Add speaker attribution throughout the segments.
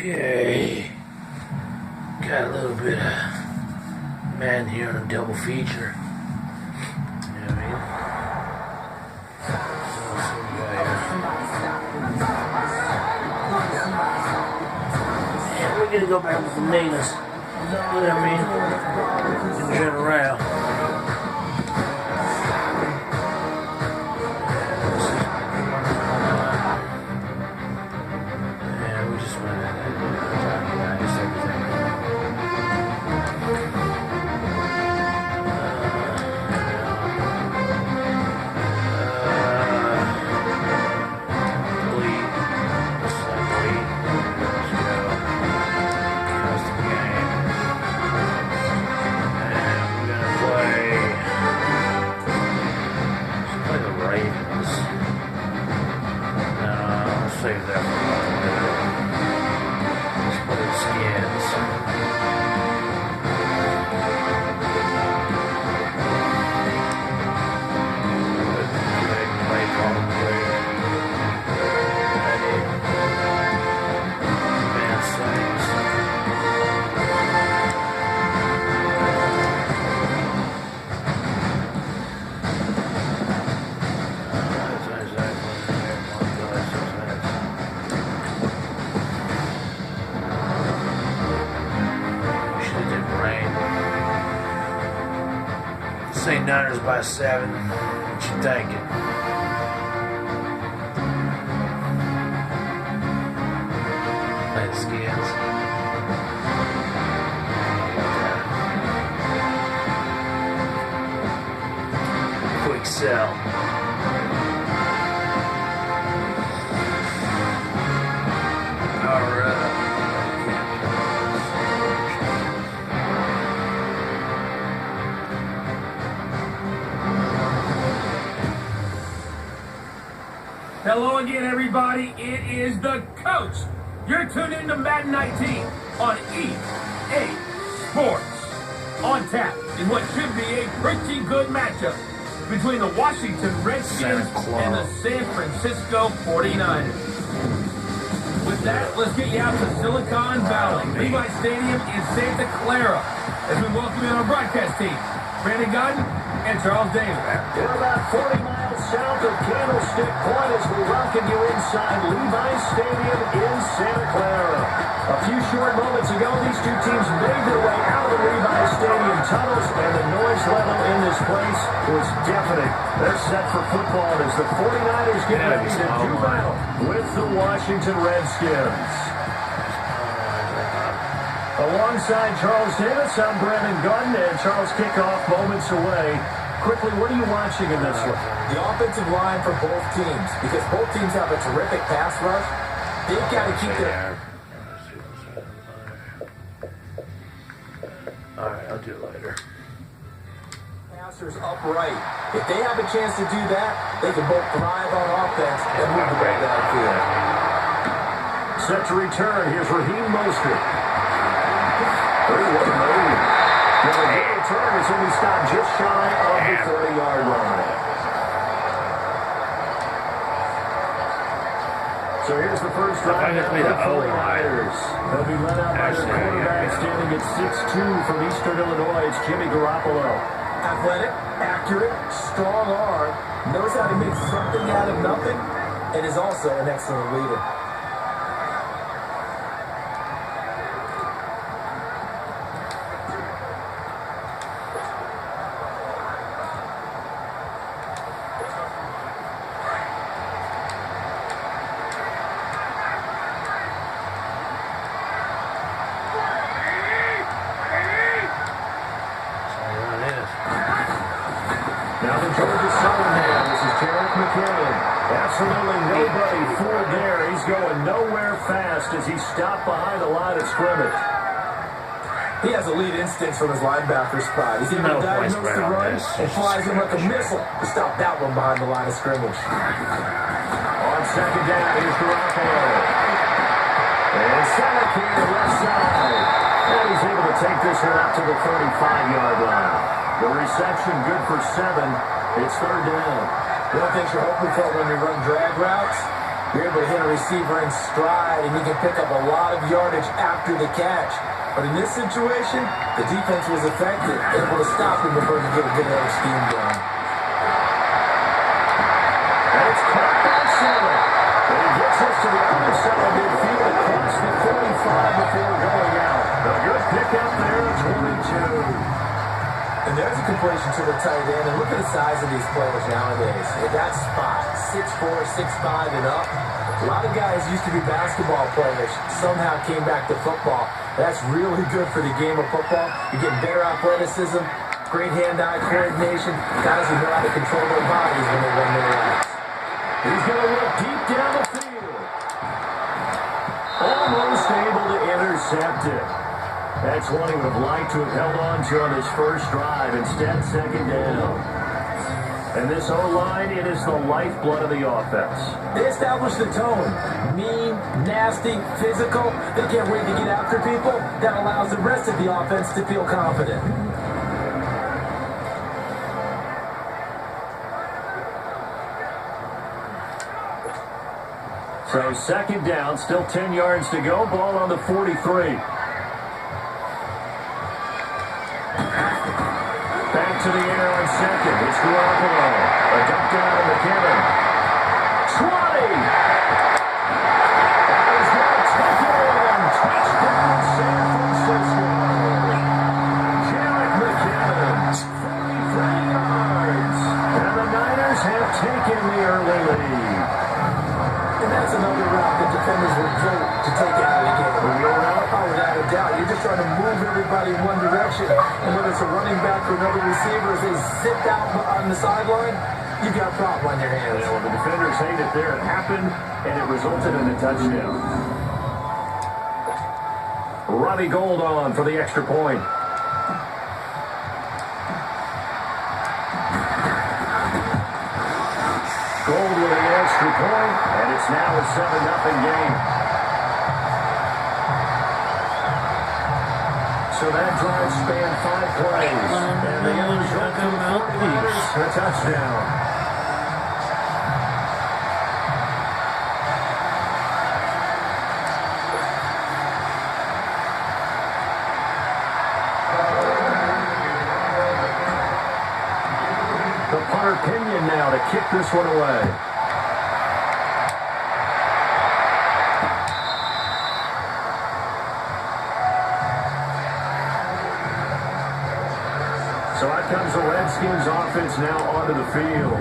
Speaker 1: Okay. Got a little bit of man here on a double feature. You know what I mean? And we're gonna go back with the natives. You know what I mean? In general. Save that for let's put in skins. Play probably. Advanced settings. St. Niners by 7. What you thinking? Playing skins. Quick sell. Alright.
Speaker 2: Hello again, everybody. It is the coach. You're tuned in to Madden 19 on EA Sports. On tap in what should be a pretty good matchup between the Washington Redskins and the San Francisco 49ers. With that, let's get you out to Silicon Valley. Levi Stadium in Santa Clara as we welcome in our broadcast team, Brandon Godden and Charles Davis.
Speaker 3: We're about 40 miles south of Candlestick Point as we welcome you inside Levi Stadium in Santa Clara. A few short moments ago, these two teams made their way out of the Levi Stadium tunnels, and the noise level in this place was deafening. They're set for football as the 49ers get ready to do battle with the Washington Redskins. Alongside Charles Davis, I'm Brandon Gunn, and Charles kickoff moments away. Quickly, what are you watching in this one?
Speaker 4: The offensive line for both teams, because both teams have a terrific pass rush. They've got to keep their...
Speaker 1: Alright, I'll do it later.
Speaker 4: Passers upright. If they have a chance to do that, they can both thrive on offense and move the ball downfield.
Speaker 3: Set to return, here's Raheem Mostert. What a move. The return is only stopped just shy of the 40-yard line. So here's the first drive for the 49ers. They'll be led out by their quarterback standing at 6'2" from Eastern Illinois. It's Jimmy Garoppolo.
Speaker 4: Athletic, accurate, strong arm, knows how to make something out of nothing, and is also an excellent leader.
Speaker 3: Now the Georgia Southern man, this is Jerick McKinnon. Absolutely nobody fooled there. He's going nowhere fast as he stopped behind the line of scrimmage.
Speaker 4: He has elite instincts from his linebacker spot. He's able to diagnose the run and flies him like a missile to stop that one behind the line of scrimmage.
Speaker 3: On second down, here's Garoppolo. And Sonic here to the left side. And he's able to take this one out to the 35-yard line. The reception good for 7. It's third down.
Speaker 4: One of the things you're hoping for when you run drag routes, You're able to hit a receiver in stride, and you can pick up a lot of yardage after the catch. But in this situation, the defense was effective, able to stop him before he could get a good air scheme going.
Speaker 3: And it's caught by Sandler. And he gets us to the other side of midfield across the 45 before going out. A good pickup there at 22.
Speaker 4: And there's a completion to the tight end. And look at the size of these players nowadays. At that spot, 6'4", 6'5", and up. A lot of guys used to be basketball players, somehow came back to football. That's really good for the game of football. You're getting better athleticism, great hand-eye coordination, guys who know how to control their bodies when they run their routes.
Speaker 3: He's going to look deep down the field. Almost able to intercept it. That's one he would have liked to have held on to on his first drive. Instead, second down. And this O-line, it is the lifeblood of the offense.
Speaker 4: They established the tone. Mean, nasty, physical. They can't wait to get after people. That allows the rest of the offense to feel confident.
Speaker 3: So second down, still 10 yards to go. Ball on the 43. Back to the air on second. It's Garoppolo. A dump down to McKinnon. 20. That is now taken. Touchdown, San Francisco. Jarek McKinnon. 33 yards. And the Niners have taken the early lead.
Speaker 4: And that's another route that defenders would vote to take out of the game. Oh, without a doubt. You're just trying to move everybody in one direction. And whether it's a running back or another receiver, as they zip out on the sideline, you've got a problem on your hands.
Speaker 3: Yeah, well, the defenders hate it there. It happened, and it resulted in a touchdown. Robbie Gould on for the extra point. Gould with the extra point, and it's now a 7-0 game. So that drive spanned 5 plays. And the end result for the 49ers, a touchdown. The punter Pinion now to kick this one away. So out comes the Redskins offense now onto the field.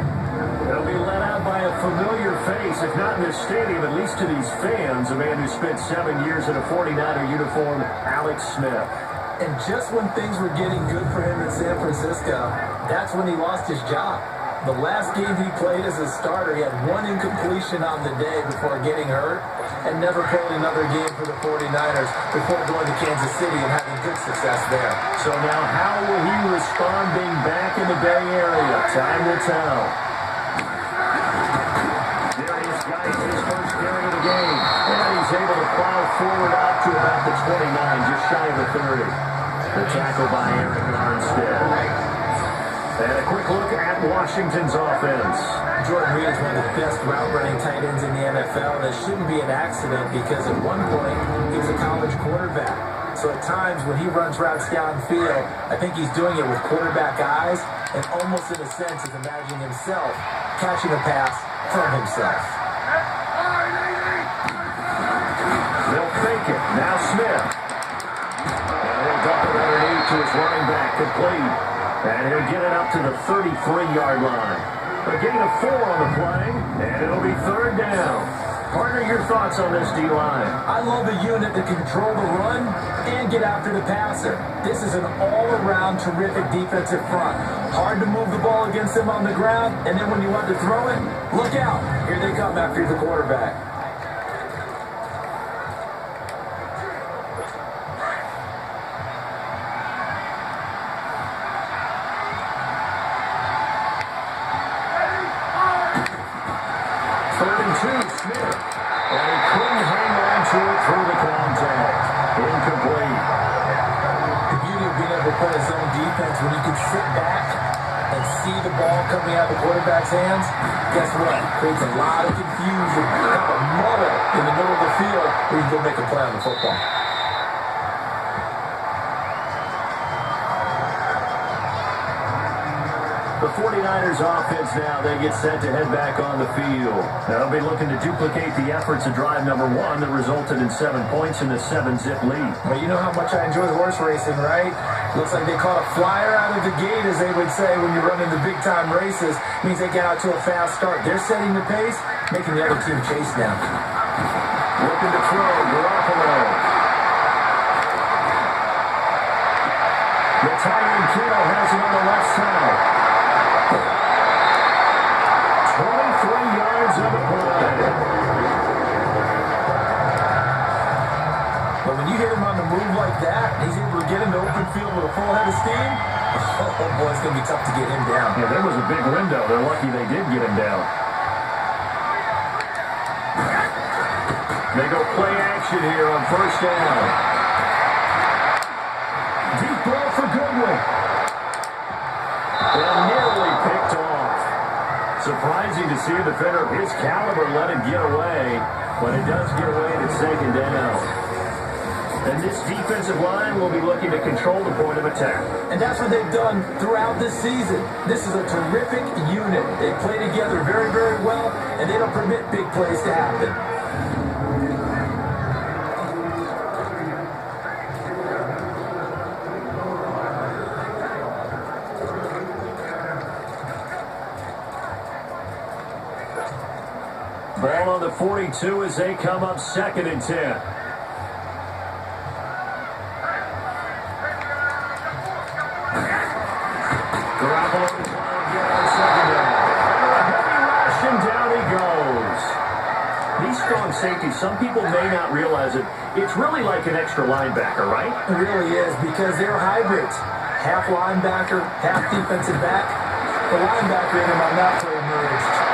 Speaker 3: They'll be led out by a familiar face, if not in this stadium, at least to these fans, a man who spent 7 years in a 49er uniform, Alex Smith.
Speaker 4: And just when things were getting good for him in San Francisco, that's when he lost his job. The last game he played as a starter, he had one incompletion on the day before getting hurt and never played another game for the 49ers before going to Kansas City and having good success there.
Speaker 3: So now how will he respond being back in the Bay Area? Time will tell. Darius Geis, his first carry of the game. And he's able to plow forward out to about the 29, just shy of the 30. The tackle by Eric Armstead. And a quick look at Washington's offense.
Speaker 4: Jordan Reed is one of the best route-running tight ends in the NFL. That shouldn't be an accident because at one point he was a college quarterback. So at times when he runs routes downfield, I think he's doing it with quarterback eyes and almost in a sense is imagining himself catching a pass from himself.
Speaker 3: They'll fake it. Now Smith. And he'll dump it underneath to his running back, complete. And he'll get it up to the 33-yard line. A gain of 4 on the play, and it'll be third down. Partner, your thoughts on this D-line?
Speaker 4: I love a unit that can control the run and get after the passer. This is an all-around terrific defensive front. Hard to move the ball against them on the ground, and then when you want to throw it, look out. Here they come after the quarterback. When you can sit back and see the ball coming out of the quarterback's hands, guess what? Creates a lot of confusion, kind of a muddle in the middle of the field where you can go make a play on the football.
Speaker 3: The 49ers offense now, they get set to head back on the field. Now they'll be looking to duplicate the efforts of drive number 1 that resulted in 7 points and a 7-zip lead.
Speaker 4: Well, you know how much I enjoy horse racing, right? Looks like they caught a flyer out of the gate, as they would say when you're running the big-time races. Means they get out to a fast start. They're setting the pace, making the other team chase down.
Speaker 3: Looking to throw, Garoppolo. The Tyreek Kittle has it on the left side. 23 yards on the play.
Speaker 4: But when you hit him on the move like that, he's able to get into open field with a full head of steam, oh boy, it's going to be tough to get him down.
Speaker 3: Yeah, there was a big window. They're lucky they did get him down. They go play action here on first down. Deep ball for Goodwin. And nearly picked off. Surprising to see a defender of his caliber let it get away, but it does get away to second down. And this defensive line will be looking to control the point of attack.
Speaker 4: And that's what they've done throughout this season. This is a terrific unit. They play together very, very well, and they don't permit big plays to happen.
Speaker 3: Ball on the 42 as they come up 2nd and 10. Garoppolo to try and get on 2nd down. A heavy rush and down he goes. These strong safeties, some people may not realize it. It's really like an extra linebacker, right?
Speaker 4: It really is, because they're hybrids. Half linebacker, half defensive back. The linebacker in him on that play emerged.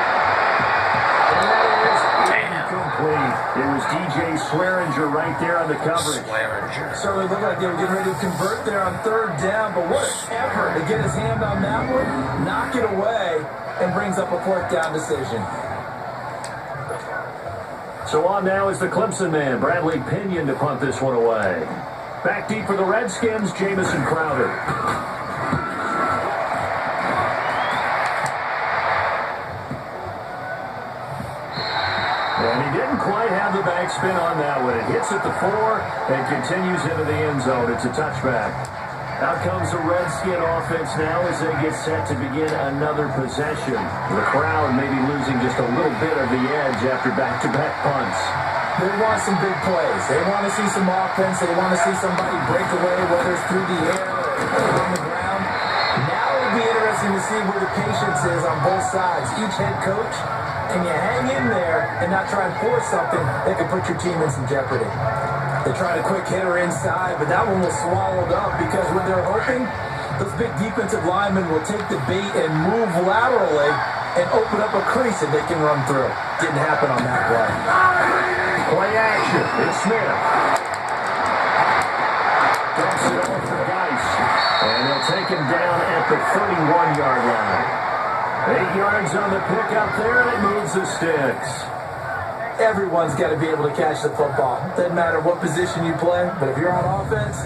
Speaker 3: It was DJ Swearinger right there on the coverage.
Speaker 1: Swearinger.
Speaker 4: Certainly looked like they were getting ready to convert there on 3rd down, but what an effort to get his hand on that one, knock it away, and brings up a 4th down decision.
Speaker 3: So on now is the Clemson man, Bradley Pinion, to punt this one away. Back deep for the Redskins, Jamison Crowder. And he didn't quite have the backspin on that one. It hits at the 4 and continues into the end zone. It's a touchback. Out comes the Redskin offense now as they get set to begin another possession. The crowd may be losing just a little bit of the edge after back-to-back punts.
Speaker 4: They want some big plays. They want to see some offense. They want to see somebody break away, whether it's through the air or on the ground. Now it'll be interesting to see where the patience is on both sides. Each head coach, and you hang in there and not try and force something that could put your team in some jeopardy. They tried a quick hitter inside, but that one was swallowed up because what they're hoping, those big defensive linemen will take the bait and move laterally and open up a crease that they can run through. Didn't happen on that play.
Speaker 3: Play action. It's Smith. Dumps it off for Geis. And they'll take him down at the 31-yard line. 8 yards on the pickup there, and it moves the sticks.
Speaker 4: Everyone's got to be able to catch the football. Doesn't matter what position you play, but if you're on offense,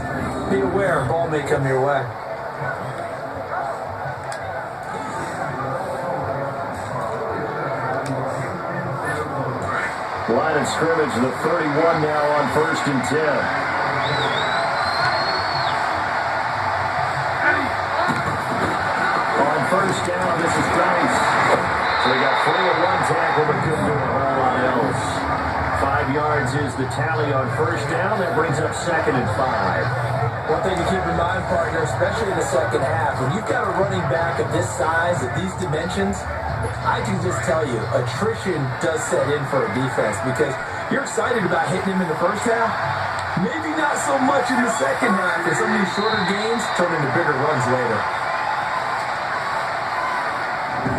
Speaker 4: be aware, ball may come your way.
Speaker 3: Line of scrimmage, the 31 now on 1st and 10. On 1st down, this is Geis. So they got 3 at 1 tackle, but couldn't do a whole lot else. 5 yards is the tally on 1st down. That brings up 2nd and 5.
Speaker 4: One thing to keep in mind, partner, especially in the second half, when you've got a running back of this size, at these dimensions, I can just tell you, attrition does set in for a defense because you're excited about hitting him in the first half. Maybe not so much in the second half, because some of these shorter gains turn into bigger runs later.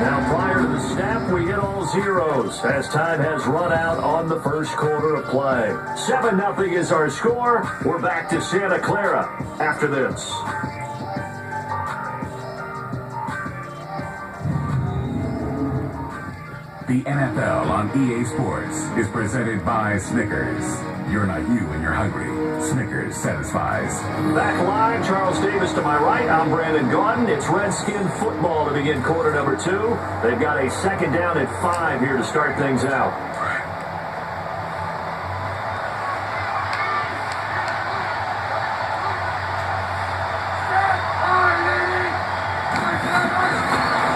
Speaker 3: Now, prior to the snap, we hit all zeros as time has run out on the first quarter of play. 7-0 is our score. We're back to Santa Clara after this.
Speaker 5: The NFL on EA Sports is presented by Snickers. You're not you when you're hungry. Snickers satisfies.
Speaker 3: Back live, Charles Davis to my right. I'm Brandon Gaudin. It's Redskin football to begin quarter number 2. They've got a second down at 5 here to start things out.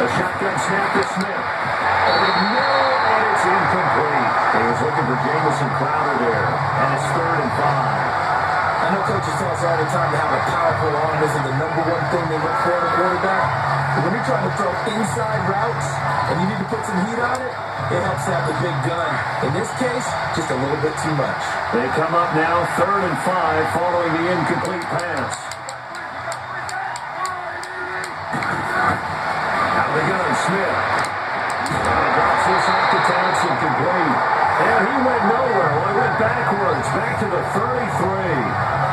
Speaker 3: A shotgun snap to Smith. No, and it's incomplete. He was looking for Jamison Crowder there, and it's 3rd and 5.
Speaker 4: I know coaches tell us all the time to have a powerful arm isn't the number one thing they look for in a quarterback. But when you're trying to throw inside routes and you need to put some heat on it, it helps to have the big gun. In this case, just a little bit too much.
Speaker 3: They come up now 3rd and 5 following the incomplete pass. Out of the gun, Smith. And drops this off to Townsend complete. And he went nowhere. Well, he went backwards, back to the 33.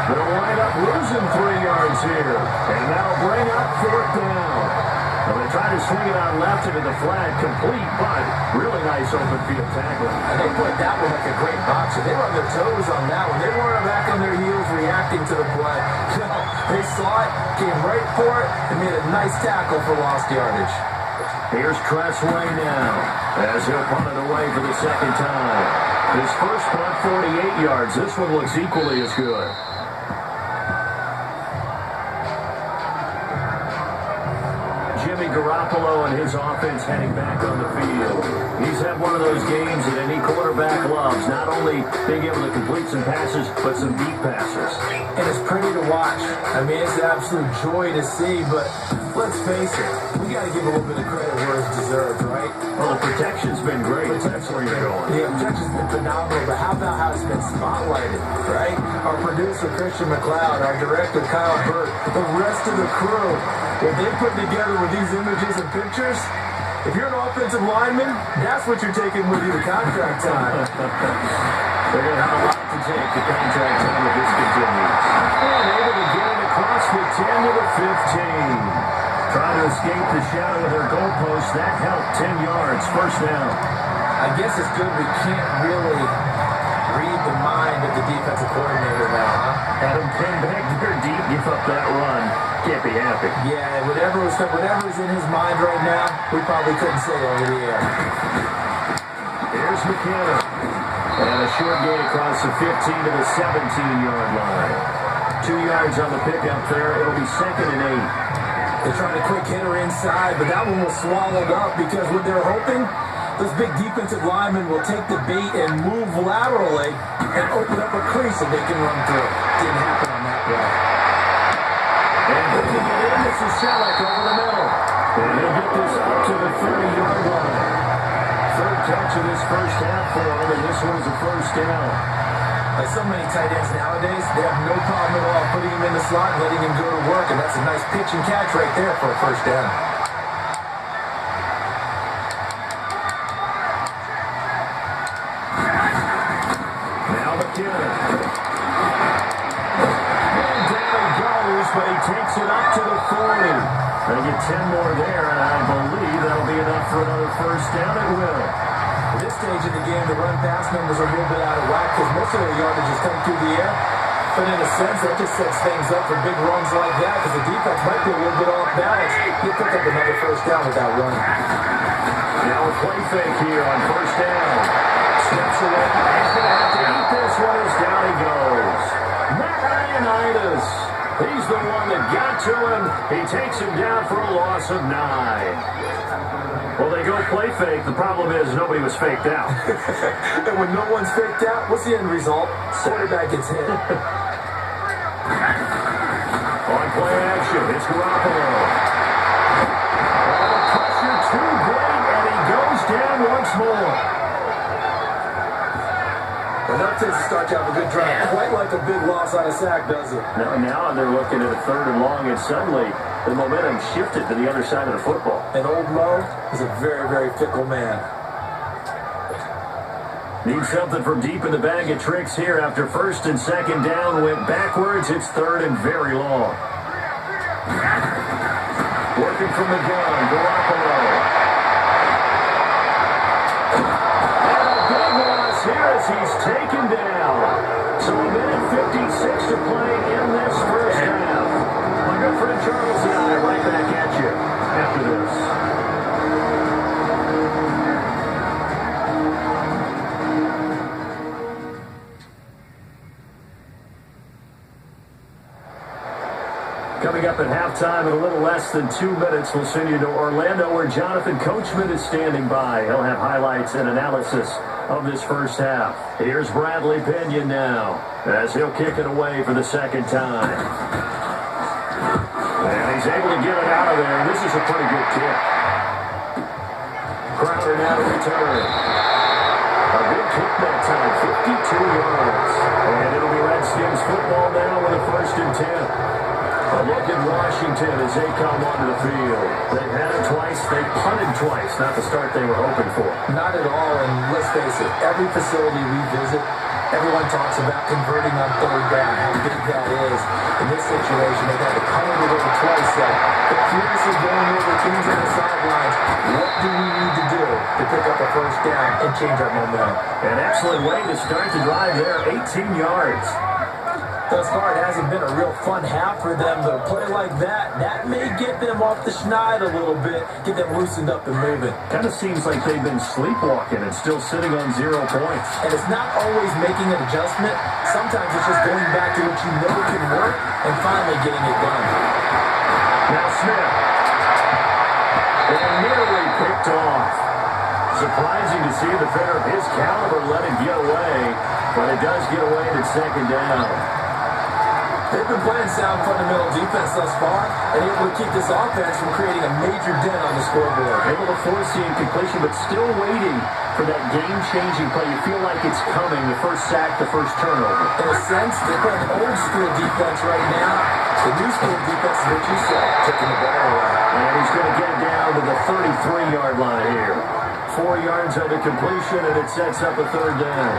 Speaker 3: They'll wind up losing 3 yards here. And that'll bring up 4th down. Well, they try to swing it out left into the flat, complete, but really nice open field tackling.
Speaker 4: And they put that one like a great boxer. They were on their toes on that one. They weren't back on their heels reacting to the play. No, they saw it, came right for it, and made a nice tackle for lost yardage.
Speaker 3: Here's Tressway now, as he'll punt it away for the second time. His first punt, 48 yards. This one looks equally as good. Jimmy Garoppolo and his offense heading back on the field. He's had one of those games that any quarterback loves, not only being able to complete some passes, but some deep passes.
Speaker 4: And it's pretty to watch. I mean, it's an absolute joy to see, but let's face it, we got to give a little bit of credit where it's deserved, right?
Speaker 3: Well, the protection's been great. That's where you're going.
Speaker 4: The protection's been phenomenal, but how about how it's been spotlighted, right? Our producer, Christian McLeod, our director, Kyle Burt, the rest of the crew, what they put together with these images and pictures, if you're an offensive lineman, that's what you're taking with you to contract time.
Speaker 3: They're going to have a lot to take to contract time if this continues. And able to get it across the 10 to the 15. Trying to escape the shadow of their goalpost. That helped. 10 yards. First down.
Speaker 4: I guess it's good we can't really read the mind of the defensive coordinator now, huh?
Speaker 3: Adam came back there deep, give up that run. Can't be happy.
Speaker 4: Yeah, whatever's in his mind right now, we probably couldn't say over the air.
Speaker 3: Here's McKinnon. And a short gain across the 15 to the 17-yard line. 2 yards on the pickup there. It'll be 2nd and 8.
Speaker 4: They're trying to quick hitter inside, but that one was swallowed up because what they're hoping, those big defensive linemen will take the bait and move laterally and open up a crease that they can run through. Didn't happen on that play.
Speaker 3: And bringing it in, this is Selleck over the middle. And he'll get this up to the 30-yard line. 3rd catch of this first half for him, and this one's a first down.
Speaker 4: Like so many tight ends nowadays, they have no problem at all putting him in the slot and letting him go to work, and that's a nice pitch and catch right there for a first down.
Speaker 3: Now McKinnon. And down he goes, but he takes it up to the 40. They get 10 more there, and I believe that'll be enough for another first down. It will.
Speaker 4: At this stage of the game, the run-pass numbers are a little bit out of whack because most of their yardage is coming through the air. But in a sense, that just sets things up for big runs like that because the defense might be a little bit off balance. He'll pick up another first down with that run.
Speaker 3: Now a play fake here on first down. Steps away. He's going to have to eat this one as down he goes. Matt Ioannidis. He's the one that got to him. He takes him down for a loss of 9. Well, they go play fake. The problem is nobody was faked out.
Speaker 4: And when no one's faked out, what's the end result? Quarterback gets hit.
Speaker 3: On play action, it's Garoppolo. Oh, pressure too great, and he goes down once more.
Speaker 4: Enough to start to have a good drive. Quite like a big loss on a sack, does it?
Speaker 3: Now they're looking at a 3rd and long, and suddenly the momentum shifted to the other side of the football.
Speaker 4: And old Mo is a very, very fickle man.
Speaker 3: Need something from deep in the bag of tricks here after 1st and 2nd down. Went backwards. It's 3rd and very long. Working from the gun, Garoppolo. as he's taken down. So a minute 56 to play in this first half. My good friend Charles and I right back at you after this. Coming up at halftime in a little less than 2 minutes, we'll send you to Orlando where Jonathan Coachman is standing by. He'll have highlights and analysis of this first half. Here's Bradley Pinion now as he'll kick it away for the second time. And he's able to get it out of there. This is a pretty good kick. Crowder now to return. A good kick that time, 52 yards. And it'll be Redskins football now with a 1st and 10. A look at Washington as they come onto the field. They've had it twice. They punted twice. Not the start they were hoping for.
Speaker 4: Not at all, and let's face it, every facility we visit, everyone talks about converting on 3rd down, how big that is. In this situation, they've had to punt it over twice, so they're furiously going over teams on the sidelines. What do we need to do to pick up a 1st down and change our momentum?
Speaker 3: An excellent way to start the drive there, 18 yards.
Speaker 4: Thus far, it hasn't been a real fun half for them, but a play like that may get them off the schneid a little bit, get them loosened up and moving.
Speaker 3: Kind of seems like they've been sleepwalking and still sitting on 0 points.
Speaker 4: And it's not always making an adjustment. Sometimes it's just going back to what you know can work and finally getting it done.
Speaker 3: Now Smith. And nearly picked off. Surprising to see a defender of his caliber let it get away, but it does get away at 2nd down.
Speaker 4: They've been playing sound fundamental defense thus far and able to keep this offense from creating a major dent on the scoreboard.
Speaker 3: Able to force the incompletion, but still waiting for that game-changing play. You feel like it's coming, the first sack, the first turnover.
Speaker 4: In a sense, they're playing old school defense right now. The new school defense is what you said, taking the ball away.
Speaker 3: And he's going to get it down to the 33-yard line here. 4 yards of the completion, and it sets up a 3rd down.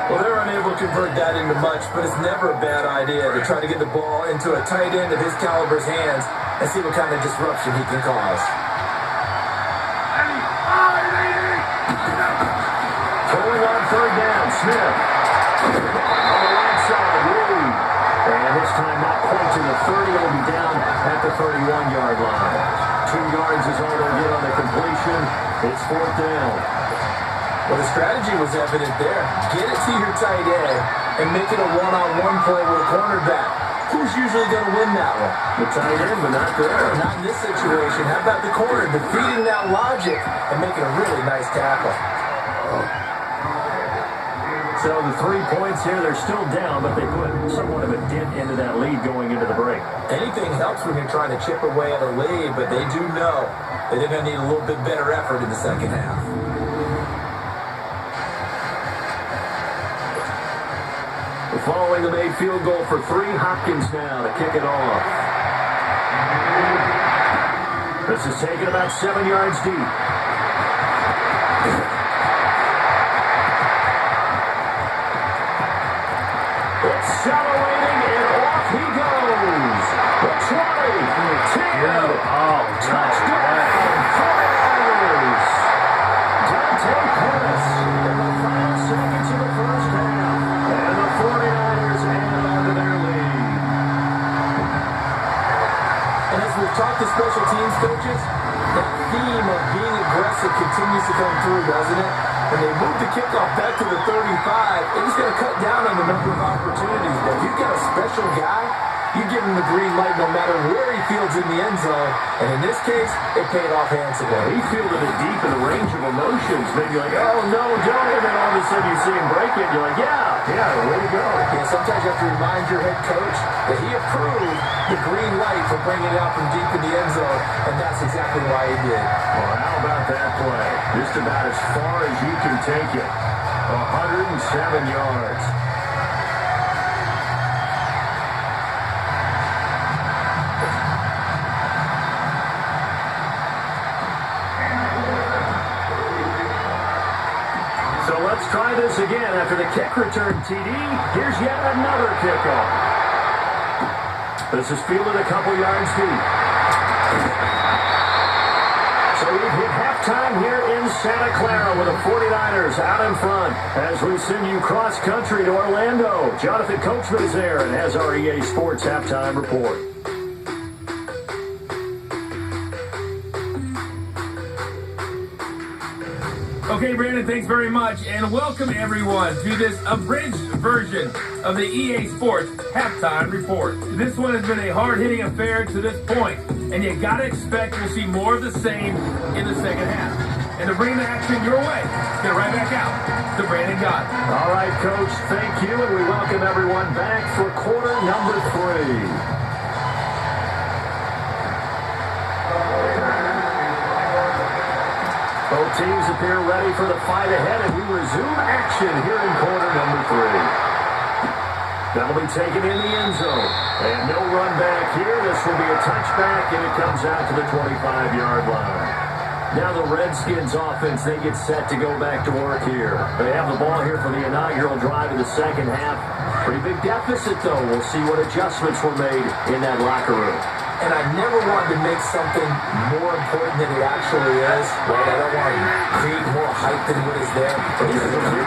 Speaker 4: Well, they're unable to convert that into much, but it's never a bad idea to try to get the ball into a tight end of his caliber's hands and see what kind of disruption he can cause.
Speaker 3: Going on 3rd down, Smith. On the right side, Reed. And this time not quite to the 30. It'll be down at the 31-yard line. 2 yards is all they'll get on the completion. It's 4th down.
Speaker 4: Well, the strategy was evident there. Get it to your tight end and make it a one-on-one play with a cornerback. Who's usually going to win that one?
Speaker 3: The tight end, but not there.
Speaker 4: Not in this situation. How about the corner defeating that logic and making a really nice tackle?
Speaker 3: So the 3 points here, they're still down, but they put somewhat of a dent into that lead going into the break.
Speaker 4: Anything helps when you're trying to chip away at a lead, but they do know that they're going to need a little bit better effort in the second half.
Speaker 3: Following the made field goal for 3, Hopkins now to kick it off. This is taken about 7 yards deep. Accelerating, and off he goes. The 20, 10, touchdown, 49ers. Dante Pettis in the final seconds of the first half. And the 49ers add on to their lead.
Speaker 4: And as we've talked to special teams coaches, that theme of being aggressive continues to come through, doesn't it? When they move the kickoff back to the 35, it is going to cut down on the number of opportunities. But if you've got a special guy, you give him the green light no matter where he fields in the end zone. And in this case, it paid off handsomely.
Speaker 3: He fielded it deep in the range of emotions. Maybe like, oh, no, don't. And then all of a sudden you see him break it. You're like, yeah, way to go.
Speaker 4: Yeah, sometimes you have to remind your head coach that he approved the green light for bringing it out from deep in the end zone. And that's exactly why he did.
Speaker 3: Well, how about that play? Just about as far as you can take it. 107 yards. So let's try this again. After the kick return TD, here's yet another kickoff. This is fielded a couple yards deep. So we've hit halftime here in Santa Clara with the 49ers out in front as we send you cross-country to Orlando. Jonathan Coachman is there and has our EA Sports halftime report.
Speaker 2: Okay, Brandon, thanks very much, and welcome everyone to this abridged version of the EA Sports Halftime Report. This one has been a hard-hitting affair to this point, and you gotta expect we'll see more of the same in the second half. And to bring the action your way, let's get right back out to Brandon Gott.
Speaker 3: All right, Coach, thank you, and we welcome everyone back for quarter number 3. Both teams appear ready for the fight ahead, and we resume action here in quarter number 3. That'll be taken in the end zone. And no run back here. This will be a touchback, and it comes out to the 25-yard line. Now the Redskins offense, they get set to go back to work here. They have the ball here for the inaugural drive of the second half. Pretty big deficit, though. We'll see what adjustments were made in that locker room.
Speaker 4: And I never wanted to make something more important than it actually is. Right? I don't want to create more hype than what is there. But this is a really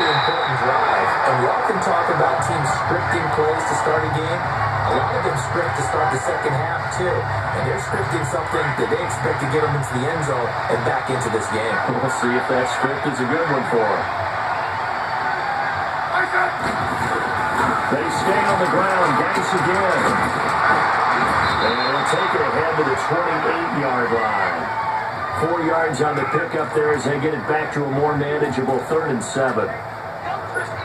Speaker 4: important drive. And we often talk about teams scripting plays to start a game. A lot of them script to start the second half, too. And they're scripting something that they expect to get them into the end zone and back into this game.
Speaker 3: We'll see if that script is a good one for them. They stay on the ground. Ganks again. And they'll take it ahead to the 28-yard line. 4 yards on the pickup there as they get it back to a more manageable 3rd and 7.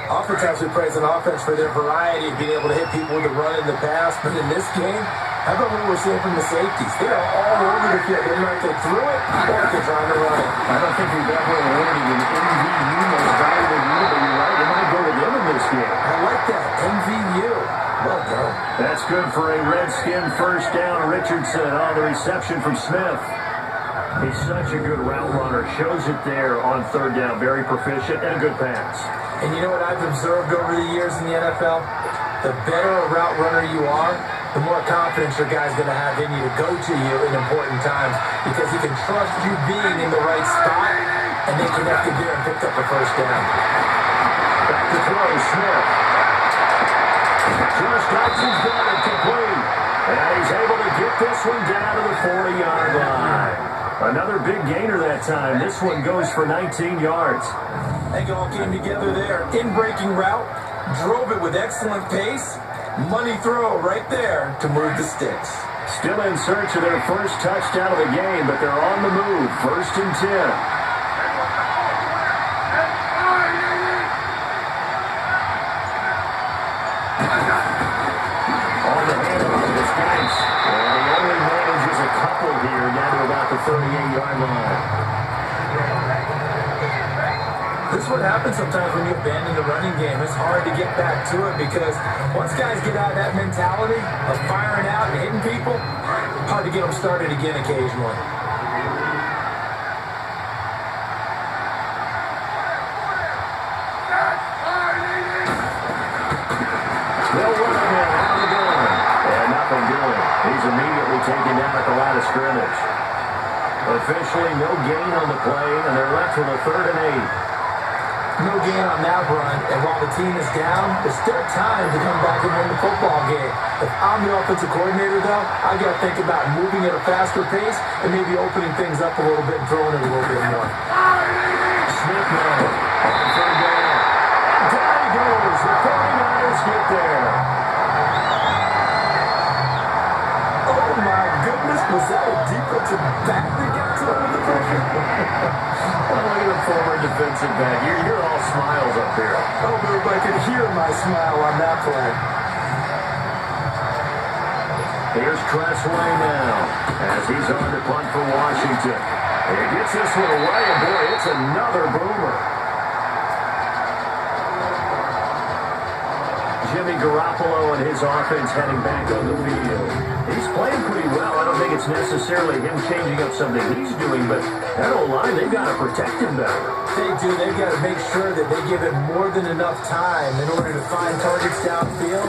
Speaker 4: Oftentimes we praise an offense for their variety of being able to hit people with the run and the pass. But in this game, how about what we're seeing from the safeties? They are all over the field. They're not going through it or they're trying to run it.
Speaker 3: I don't think we've ever awarded an MVU most valuable unit, but you're right. It might go to them in this game.
Speaker 4: I like that. MVU. Well done.
Speaker 3: That's good for a Redskin first down. Richardson on the reception from Smith. He's such a good route runner. Shows it there on 3rd down. Very proficient and a good pass.
Speaker 4: And you know what I've observed over the years in the NFL? The better a route runner you are, the more confidence your guy's going to have in you to go to you in important times because he can trust you being in the right spot and they connected there and picked up the first down.
Speaker 3: Back to throw, Smith. Josh Dotson's got it complete. And he's able to get this one down to the 40-yard line. Another big gainer that time. This one goes for 19 yards.
Speaker 4: They all came together there. In-breaking route. Drove it with excellent pace. Money throw right there to move the sticks.
Speaker 3: Still in search of their first touchdown of the game, but they're on the move. 1st and 10. The 38-yard line.
Speaker 4: This is what happens sometimes when you abandon the running game. It's hard to get back to it because once guys get out of that mentality of firing out and hitting people, hard to get them started again occasionally.
Speaker 3: They'll run him in out of the gun. And nothing doing. He's immediately taken down at the line of scrimmage. Officially, no gain on the play, and they're left with a 3rd and 8.
Speaker 4: No gain on that run, and while the team is down, there's still time to come back and win the football game. If I'm the offensive coordinator, though, I've got to think about moving at a faster pace and maybe opening things up a little bit and throwing it a little bit more.
Speaker 3: Smith now on 3rd down. Down he goes. The 49ers get there.
Speaker 4: Oh, my goodness. Was that a defensive back that got to him with the pressure?
Speaker 3: Look at the former defensive back. You're all smiles up here.
Speaker 4: Oh, but if I could hear my smile on that play.
Speaker 3: Here's Tressway now as he's on to punt for Washington. And he gets this one away, and boy, it's another boomer. Jimmy Garoppolo and his offense heading back on the field. He's playing pretty well. I don't think it's necessarily him changing up something he's doing, but that O-line, they've got to protect him better.
Speaker 4: They do. They've got to make sure that they give it more than enough time in order to find targets downfield.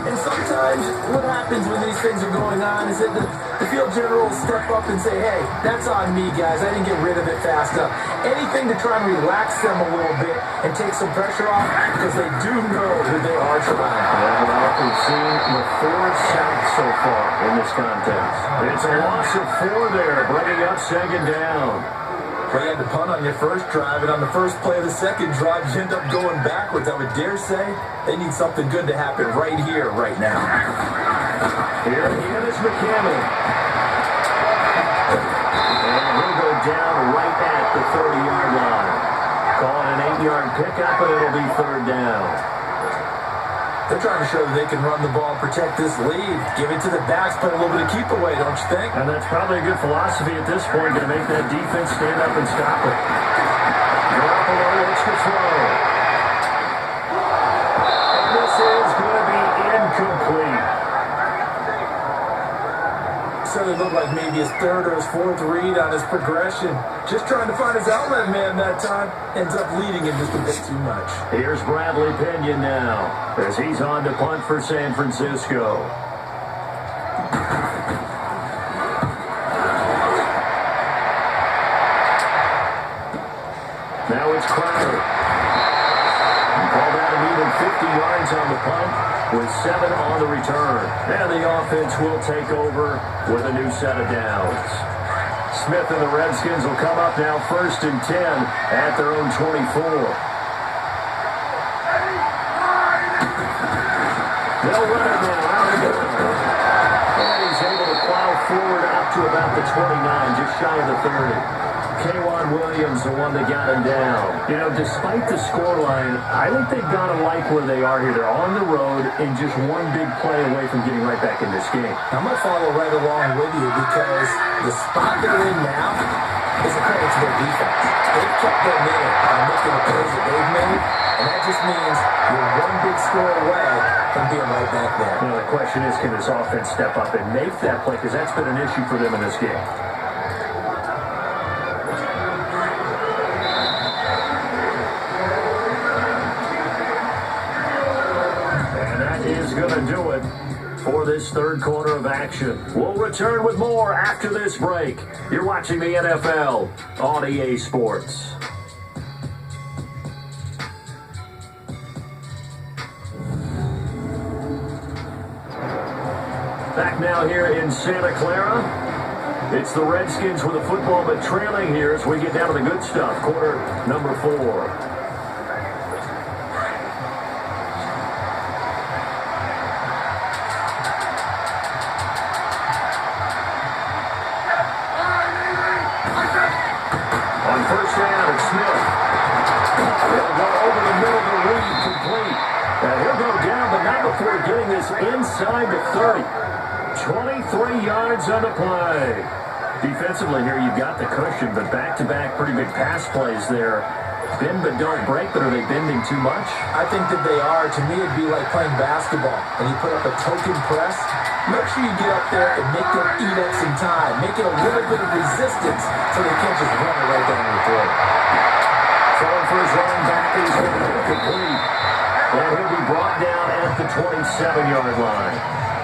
Speaker 4: And sometimes what happens when these things are going on is that the field general will step up and say, hey, that's on me, guys. I didn't get rid of it fast enough. Anything to try and relax them a little bit and take some pressure off because they do know that they are trying.
Speaker 3: Well, we've seen the 4 sacks so far in this contest. It's a loss of 4 there, bringing up second down.
Speaker 4: Well, you had to punt on your first drive, and on the first play of the second drive, you end up going backwards. I would dare say they need something good to happen right here, right now.
Speaker 3: Here again is McCammon. And he'll go down right at the 30-yard line. Call it an 8-yard pickup, and it'll be third down.
Speaker 4: They're trying to show that they can run the ball, protect this lead, give it to the backs, play a little bit of keep away, don't you think?
Speaker 3: And that's probably a good philosophy at this point, to make that defense stand up and stop it. Garoppolo looks to throw. And this is going to be incomplete.
Speaker 4: So it looked like maybe his third or his fourth read on his progression. Just trying to find his outlet man that time. Ends up leading him just a bit too much.
Speaker 3: Here's Bradley Pinion now, as he's on to punt for San Francisco. Now it's Crowder. Call that an even 50 yards on the punt, with 7 on the return. And the offense will take over with a new set of downs. Smith and the Redskins will come up now 1st and 10 at their own 24. They'll run it now. Out he goes. And he's able to plow forward out to about the 29, just shy of the 30. K'Wan Williams, the one that got him down. You know, despite the scoreline, I think they've got to like where they are here. They're on the road and just one big play away from getting right back in this game.
Speaker 4: I'm going to follow right along with you because the spot they're in now is a credit to their defense. They've kept their man by making the plays that they've made, and that just means you're one big score away from being right back there.
Speaker 3: You know, the question is, can this offense step up and make that play? Because that's been an issue for them in this game. Going to do it for this third quarter of action. We'll return with more after this break. You're watching the NFL on EA Sports. Back now here in Santa Clara. It's the Redskins with the football, but trailing here as we get down to the good stuff. Quarter number 4. Before getting this inside the 30. 23 yards on the play. Defensively here, you've got the cushion, but back-to-back pretty big pass plays there. Bend but don't break, but are they bending too much?
Speaker 4: I think that they are. To me, it'd be like playing basketball, and you put up a token press. Make sure you get up there and make them eat up some time. Make it a little bit of resistance so they can't just run it right down your throat.
Speaker 3: Throwing for his running back is complete. And he'll be brought down at the 27-yard line.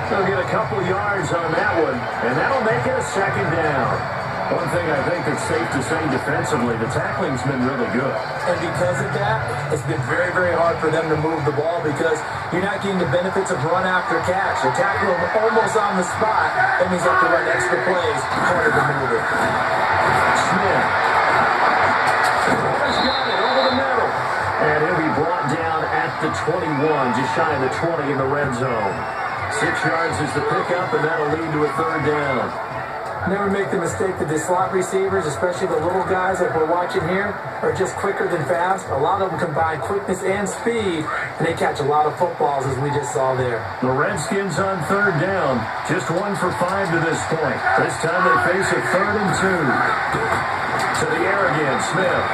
Speaker 3: They'll get a couple yards on that one, and that'll make it a second down. One thing I think that's safe to say defensively, the tackling's been really good.
Speaker 4: And because of that, it's been very, very hard for them to move the ball because you're not getting the benefits of run after catch. They tackle them almost on the spot. That means you have to run extra plays, harder to move it.
Speaker 3: Smith. Has got it over the middle. And he'll be brought down at the 21, just shy of the 20 in the red zone. 6 yards is the pickup, and that'll lead to a third down.
Speaker 4: Never make the mistake that the slot receivers, especially the little guys like we're watching here, are just quicker than fast. A lot of them combine quickness and speed, and they catch a lot of footballs, as we just saw there.
Speaker 3: The Redskins on third down, just 1 for 5 to this point. This time they face a 3rd and 2. To the air again, Smith.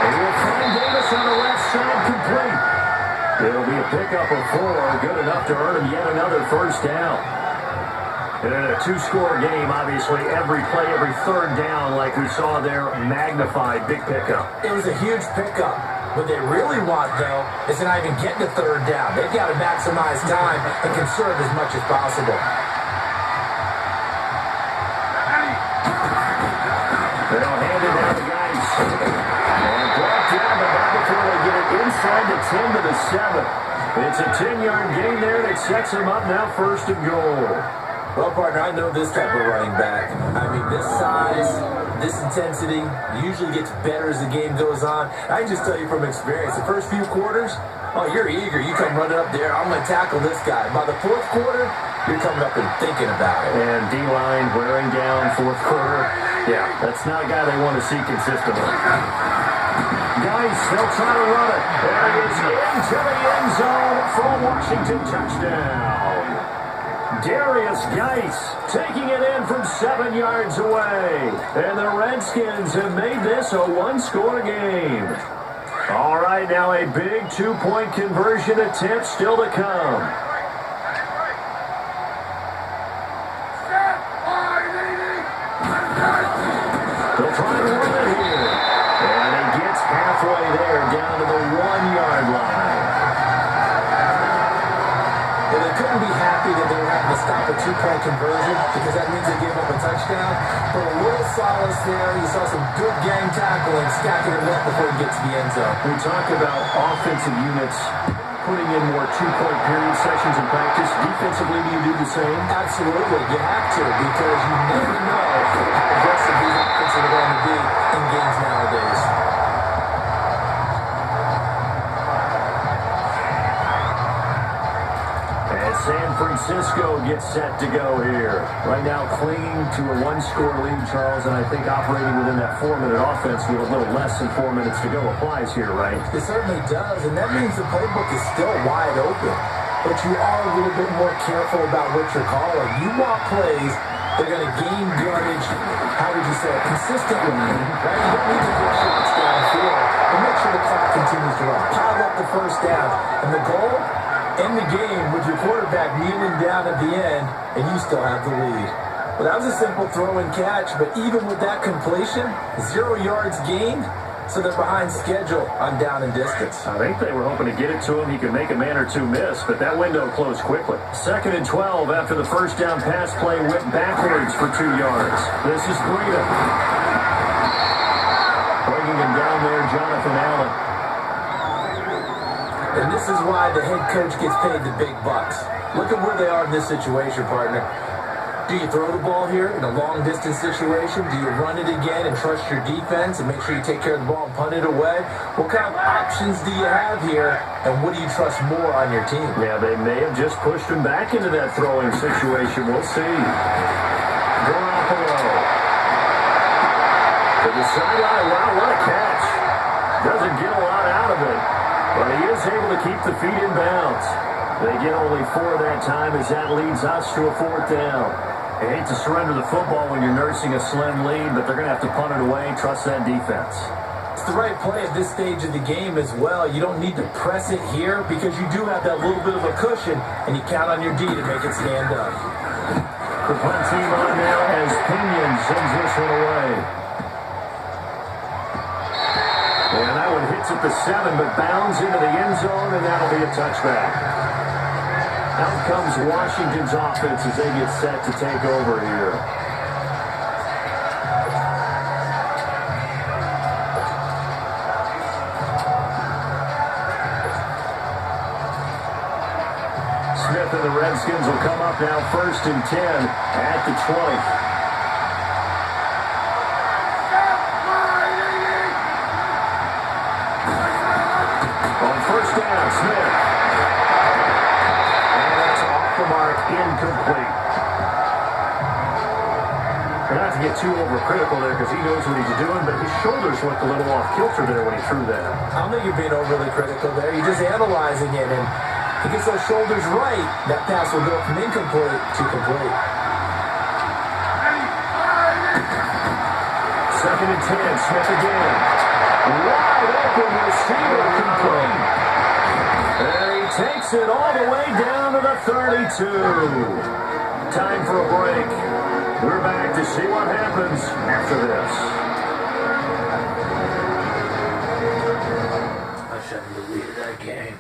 Speaker 3: He will find Davis on the left side, complete. It'll be a pickup of 4, good enough to earn him yet another first down. And in a two-score game, obviously, every play, every third down, like we saw there, magnified, big pickup.
Speaker 4: It was a huge pickup. What they really want, though, is to not even get to third down. They've got to maximize time and conserve as much as possible.
Speaker 3: They'll hand it down to Geis. And brought down, but not before they get it inside the 10 to the 7. It's a 10-yard gain there that sets them up now first and goal.
Speaker 4: Well, partner, I know this type of running back. I mean, this size, this intensity usually gets better as the game goes on. I can just tell you from experience, the first few quarters, oh, you're eager. You come running up there, I'm going to tackle this guy. By the fourth quarter, you're coming up and thinking about it.
Speaker 3: And D-line wearing down fourth quarter. Yeah, that's not a guy they want to see consistently. Geis, they'll try to run it. There he is into the end zone for a Washington touchdown. Darius Geis taking it in from 7 yards away. And the Redskins have made this a one-score game. All right, now a big two-point conversion attempt still to come. They'll try to run it here. And he gets halfway there down to the 1-yard line.
Speaker 4: Well, they couldn't be happy that they were having to stop a two-point conversion because that means they gave up a touchdown. But a little solace there. You saw some good gang tackling, stacking it up before you get to the end zone.
Speaker 3: We talk about offensive units putting in more two-point period sessions in practice. Defensively, do you do the same?
Speaker 4: Absolutely. You have to because you never know how aggressive these offenses are going to be in games nowadays.
Speaker 3: San Francisco gets set to go here. Right now clinging to a one-score lead, Charles, and I think operating within that 4-minute offense with a little less than 4 minutes to go applies here, right?
Speaker 4: It certainly does, and that means the playbook is still wide open. But you are a little bit more careful about what you're calling. You want plays that are going to gain yardage, how would you say it, consistently, right? You don't need to get shots downfield, but make sure the clock continues to run. Pile up the first down, and the goal? End the game with your quarterback kneeling down at the end, and you still have the lead. Well, that was a simple throw and catch, but even with that completion, 0 yards gained, so they're behind schedule on down and distance.
Speaker 3: I think they were hoping to get it to him. He could make a man or two miss, but that window closed quickly. 2nd and 12 after the first down pass play went backwards for 2 yards. This is Breida. Bringing him down there, Jonathan Allen.
Speaker 4: And this is why the head coach gets paid the big bucks. Look at where they are in this situation, partner. Do you throw the ball here in a long-distance situation? Do you run it again and trust your defense and make sure you take care of the ball and punt it away? What kind of options do you have here, and what do you trust more on your team?
Speaker 3: Yeah, they may have just pushed him back into that throwing situation. We'll see. Garoppolo. To the sideline. Wow, what a catch. Doesn't get a lot out of it. But he is able to keep the feet in bounds. They get only 4 that time as that leads us to a 4th down. They hate to surrender the football when you're nursing a slim lead, but they're going to have to punt it away. Trust that defense.
Speaker 4: It's the right play at this stage of the game as well. You don't need to press it here because you do have that little bit of a cushion, and you count on your D to make it stand up.
Speaker 3: The punt team on now as Pinion sends this one away. And that one hits at the 7, but bounds into the end zone, and that'll be a touchback. Out comes Washington's offense as they get set to take over here. Smith and the Redskins will come up now 1st and 10 at the 20. Smith. And that's off the mark, incomplete. Not to get too overcritical there because he knows what he's doing, but his shoulders looked a little off kilter there when he threw that.
Speaker 4: I don't think you're being overly critical there. You're just analyzing it, and if he gets those shoulders right, that pass will go from incomplete to complete.
Speaker 3: 2nd and 10, Smith again. Wide open receiver complete. There he takes it all the way down to the 32. Time for a break. We're back to see what happens after this.
Speaker 1: I shouldn't believe that game.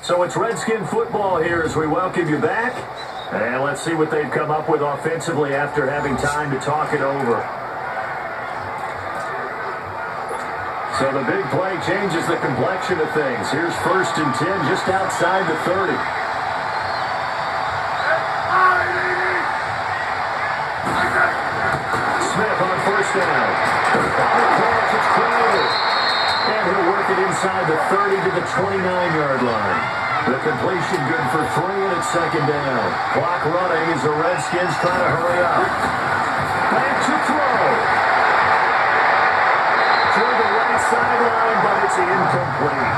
Speaker 3: So it's Redskin football here as we welcome you back. And let's see what they've come up with offensively after having time to talk it over. So the big play changes the complexion of things. Here's 1st and 10 just outside the 30. Smith on 1st down. On the catch, it's Crowder. And he'll work it inside the 30 to the 29-yard line. The completion good for 3, and it's 2nd down. Clock running as the Redskins try to hurry up. Back to throw. To the right sideline, but it's incomplete.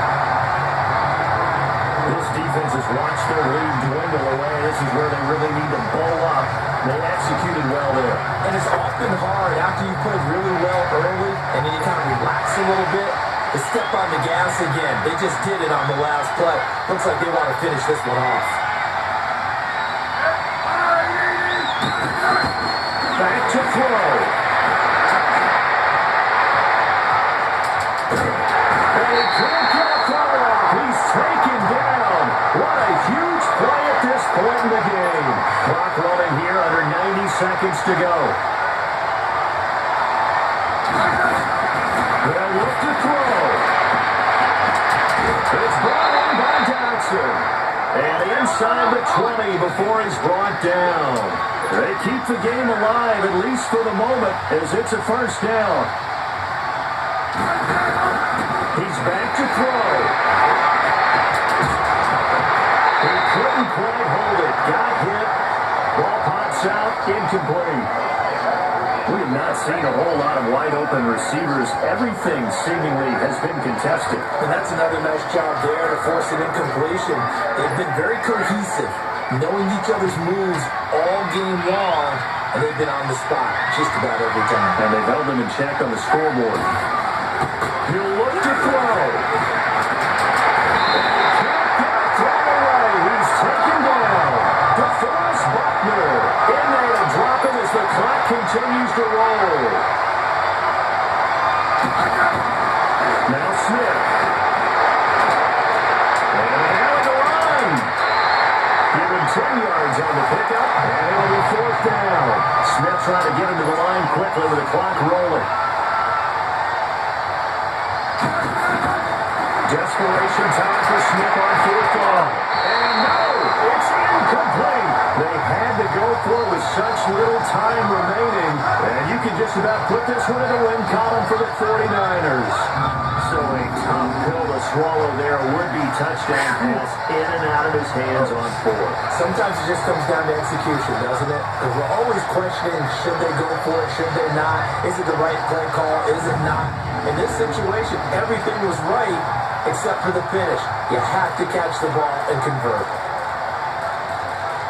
Speaker 3: This defense has watched their lead dwindle away. This is where they really need to bow up. They executed well there.
Speaker 4: And it's often hard after you play really well early and then you kind of relax a little bit to step on the gas again. They just did it on the last play. Looks like they want to finish this one off.
Speaker 3: Back to throw. And he can't get a throw off. He's taken down. What a huge play at this point in the game. Clock running here under 90 seconds to go. They'll look to throw. It's brought in by Dodson. And inside the 20 before he's brought down. They keep the game alive, at least for the moment, as it's a 1st down. He's back to throw. He couldn't quite hold it. Got hit. Ball pops out. Incomplete. We have not seen a whole lot of wide-open receivers. Everything seemingly has been contested.
Speaker 4: And that's another nice job there to force an incompletion. They've been very cohesive, knowing each other's moves all game long, and they've been on the spot just about every time.
Speaker 3: And they've held them in check on the scoreboard. He'll look to throw. Can't get a throw away. He's taken down. DeForest Buckner in there to drop him as the clock continues to roll. Now Smith. And now the run. Give him 10 yards on the pickup, and it'll be 4th down. Smith trying to get him to the line quickly with the clock rolling. Desperation time for Smith on 4th down. And no, it's incomplete. They had to go for it with such little time remaining. And you can just about put this one in the win column for the 49ers. So a tough pill to swallow there. Would-be touchdown pass in and out of his hands on 4th.
Speaker 4: Sometimes it just comes down to execution, doesn't it? Because we're always questioning, should they go for it, should they not? Is it the right play call, is it not? In this situation, everything was right except for the finish. You have to catch the ball and convert.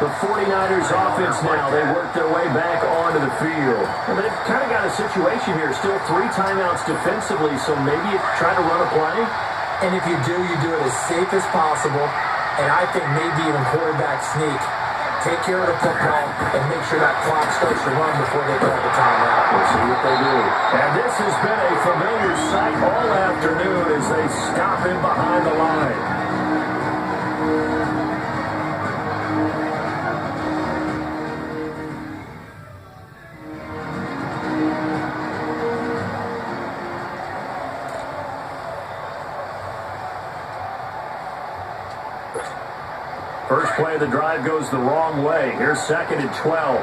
Speaker 3: The 49ers offense now, they work their way back onto the field. And they've kind of got a situation here, still 3 timeouts defensively, so maybe you try to run a play.
Speaker 4: And if you do it as safe as possible, and I think maybe even quarterback sneak. Take care of the football and make sure that clock starts to run before they call the timeout.
Speaker 3: We'll see what they do. And this has been a familiar sight all afternoon as they stop him behind the line. First play of the drive goes the wrong way. Here's 2nd and 12.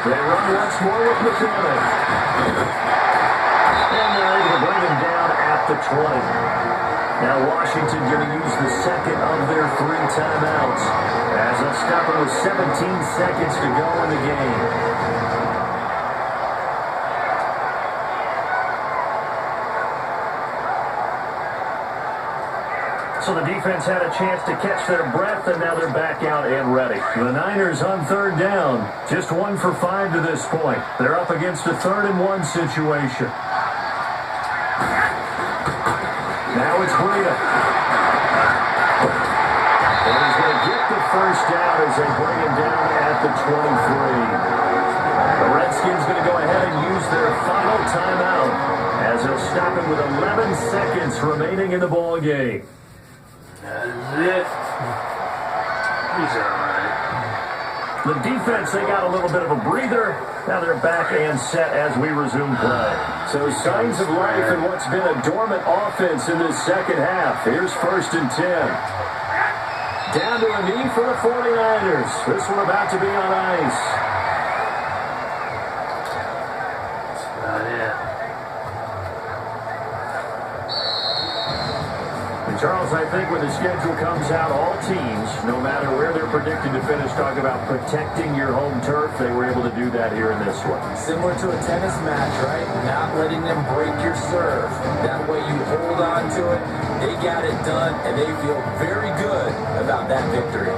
Speaker 3: They run once more with McKinnon. And they're able to bring him down at the 20. Now Washington going to use the second of their 3 timeouts as they'll stop it with 17 seconds to go in the game. So the defense had a chance to catch their breath, and now they're back out and ready. The Niners on 3rd down. Just 1 for 5 to this point. They're up against a 3rd and 1 situation. Now it's Breida. And he's going to get the first down as they bring him down at the 23. The Redskins going to go ahead and use their final timeout as they'll stop it with 11 seconds remaining in the ball game.
Speaker 1: That is it. He's all right.
Speaker 3: The defense, they got a little bit of a breather. Now they're back and set as we resume play. So signs of life in what's been a dormant offense in this second half. Here's 1st and 10. Down to a knee for the 49ers. This one about to be on ice.
Speaker 1: Not it.
Speaker 3: And Charles, I think when the schedule comes out, all teams, no matter where they're predicted to finish, talk about protecting your home turf. They were able to do that here in this one.
Speaker 4: Similar to a tennis match, right? Not letting them break your serve. That way you hold on to it. They got it done, and they feel very good about that victory.